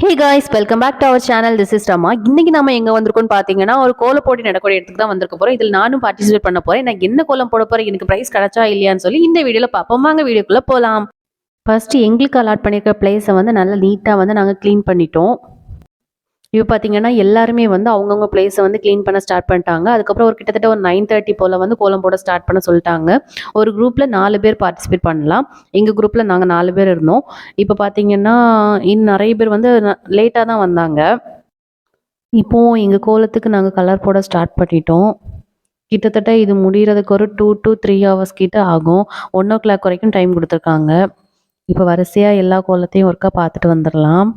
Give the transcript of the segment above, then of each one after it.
Hey guys, welcome back to our channel. This is Rama. இன்னைக்கு நாம எங்க வந்திருக்கோம்னு பாத்தீங்கன்னா, ஒரு கோல போட்டி நடக்கூடிய இடத்துக்கு தான் வந்திருக்க போறோம். இதில் நானும் பார்ட்டிசிபேட் பண்ண போறேன். நான் என்ன கோலம் போட போறேன், எனக்கு பிரைஸ் கிடைச்சா இல்லையான்னு சொல்லி இந்த வீடியோல பார்ப்போம். வாங்க வீடியோக்குள்ள போலாம். ஃபர்ஸ்ட் எங்களுக்கு அலாட் பண்ணியிருக்க பிளேஸை வந்து நல்லா நீட்டா வந்து நாங்கள் க்ளீன் பண்ணிட்டோம். இப்போ பார்த்தீங்கன்னா எல்லாருமே வந்து அவங்கவுங்க பிளேஸை வந்து க்ளீன் பண்ண ஸ்டார்ட் பண்ணிட்டாங்க. அதுக்கப்புறம் ஒரு கிட்டத்தட்ட ஒரு 9:30 போல் வந்து கோலம் போட ஸ்டார்ட் பண்ண சொல்லிட்டாங்க. ஒரு குரூப்பில் 4 பேர் பார்ட்டிசிபேட் பண்ணலாம். எங்கள் குரூப்பில் நாங்கள் 4 பேர் இருந்தோம். இப்போ பார்த்தீங்கன்னா இன்னும் நிறைய பேர் வந்து லேட்டாக தான் வந்தாங்க. இப்போ எங்கள் கோலத்துக்கு நாங்கள் கலர் போட ஸ்டார்ட் பண்ணிட்டோம். கிட்டத்தட்ட இது முடிகிறதுக்கு ஒரு 2 to 3 ஹவர்ஸ் கிட்ட ஆகும். 1:00 வரைக்கும் டைம் கொடுத்துருக்காங்க. இப்போ வரிசையாக எல்லா கோலத்தையும் ஒருக்கா பார்த்துட்டு வந்துடலாம்.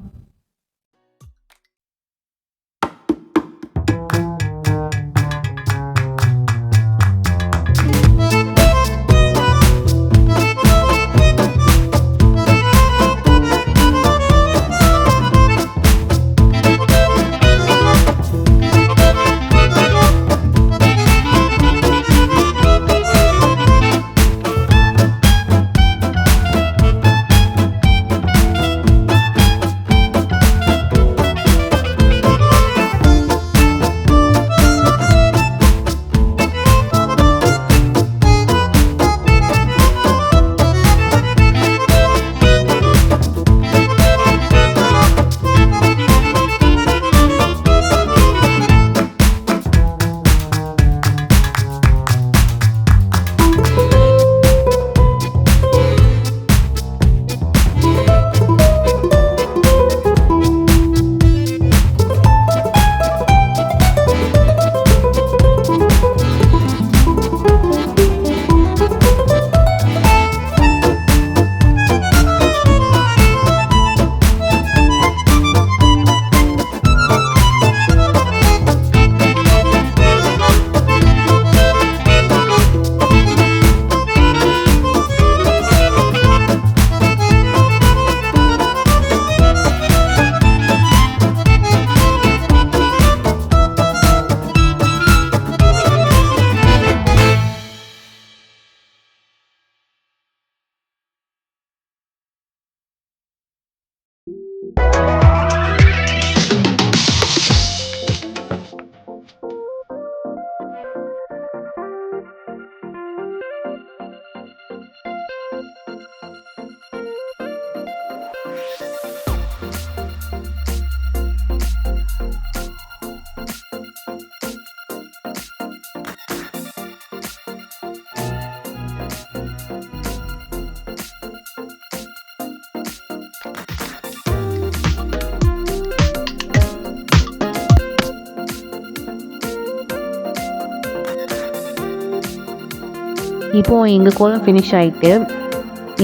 இப்போ எங்கள் கோலம் ஃபினிஷ் ஆகிட்டு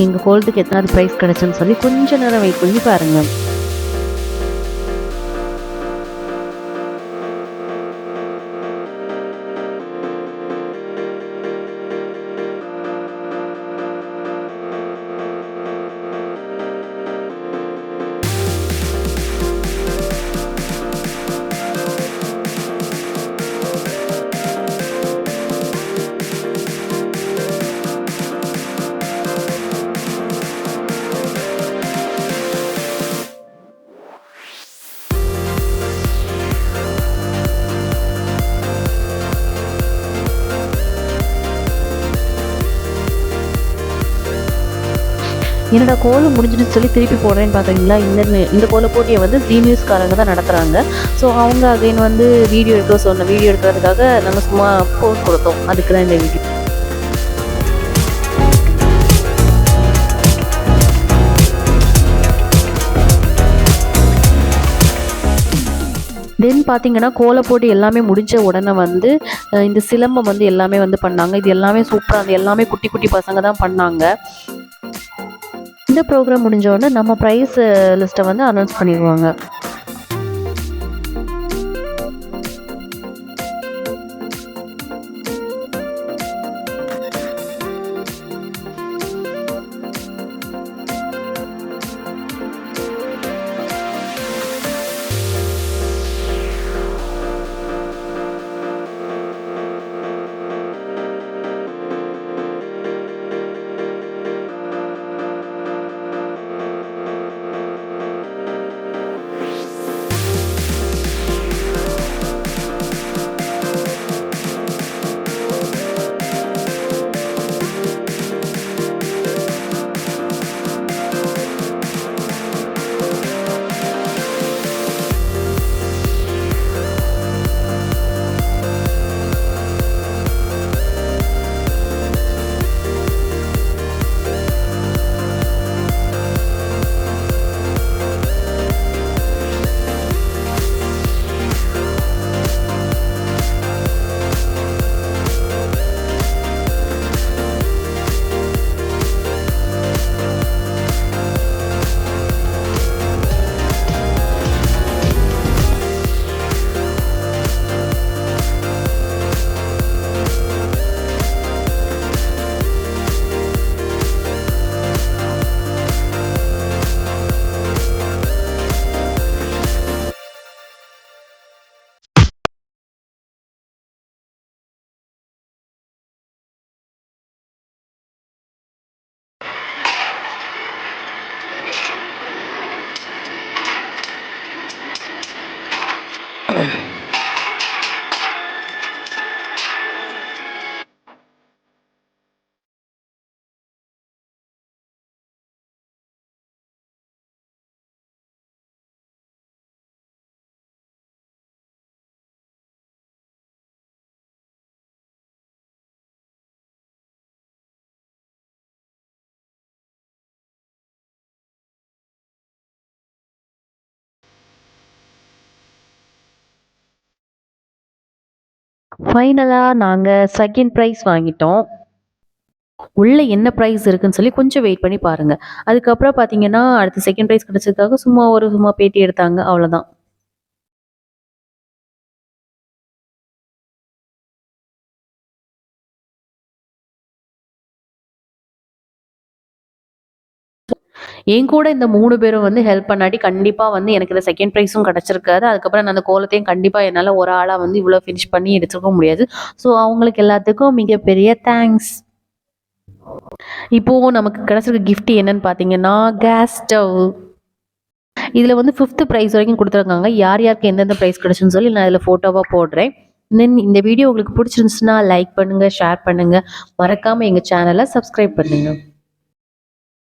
எங்கள் கோலத்துக்கு எத்தனாவது ப்ரைஸ் கிடச்சுன்னு சொல்லி கொஞ்ச நேரம் வெயிட் பண்ணி பாருங்கள். என்னோட கோலம் முடிஞ்சிடுன்னு சொல்லி திருப்பி போடுறேன்னு பார்த்தீங்களா, இந்த கோல போட்டியை வந்து ஜீ நியூஸ்காரங்க தான் நடத்துகிறாங்க. ஸோ அவங்க அகைன் வந்து வீடியோ எடுக்கிறதுக்காக நாங்கள் சும்மா போஸ்ட் கொடுத்தோம். அதுக்கு தான் இந்த வீடியோ. தென் பார்த்தீங்கன்னா கோல போட்டி எல்லாமே முடிஞ்ச உடனே வந்து இந்த சிலம்பம் வந்து எல்லாமே வந்து பண்ணாங்க. இது எல்லாமே சூப்பராக இருந்தது. எல்லாமே குட்டி குட்டி பசங்க தான் பண்ணாங்க. இந்த ப்ரோக்ராம் முடிஞ்ச உடனே நம்ம ப்ரைஸ் லிஸ்ட்டை வந்து அனௌன்ஸ் பண்ணிடுவாங்க. ஃபைனலாக நாங்கள் செகண்ட் ப்ரைஸ் வாங்கிட்டோம். உள்ள என்ன ப்ரைஸ் இருக்குன்னு சொல்லி கொஞ்சம் வெயிட் பண்ணி பாருங்க. அதுக்கப்புறம் பார்த்தீங்கன்னா, அடுத்து செகண்ட் ப்ரைஸ் கிடைச்சதுக்காக சும்மா பேட்டி எடுத்தாங்க. அவ்வளோதான். என் கூட இந்த 3 பேரும் வந்து ஹெல்ப் பண்ணாட்டி கண்டிப்பா வந்து எனக்கு இந்த செகண்ட் ப்ரைஸும் கிடைச்சிருக்காது. அதுக்கப்புறம் நான் அந்த கோலத்தையும் கண்டிப்பா என்னால ஒரு ஆளா வந்து இவ்வளோ ஃபினிஷ் பண்ணி எடுத்துக்க முடியாது. ஸோ அவங்களுக்கு எல்லாத்துக்கும் மிகப்பெரிய தேங்க்ஸ். இப்போ நமக்கு கிடைச்சிருக்க கிஃப்ட் என்னன்னு பார்த்தீங்கன்னா, கேஸ் ஸ்டவ். இதுல வந்து 5த் பிரைஸ் வரைக்கும் குடுத்துருக்காங்க. யார் யாருக்கு எந்தெந்த பிரைஸ் கிடைச்சுன்னு சொல்லி நான் இதுல ஃபோட்டோவா போடுறேன். தென் இந்த வீடியோ உங்களுக்கு பிடிச்சிருந்துச்சுன்னா லைக் பண்ணுங்க, ஷேர் பண்ணுங்க. மறக்காம எங்க சேனல சப்ஸ்கிரைப் பண்ணுங்க.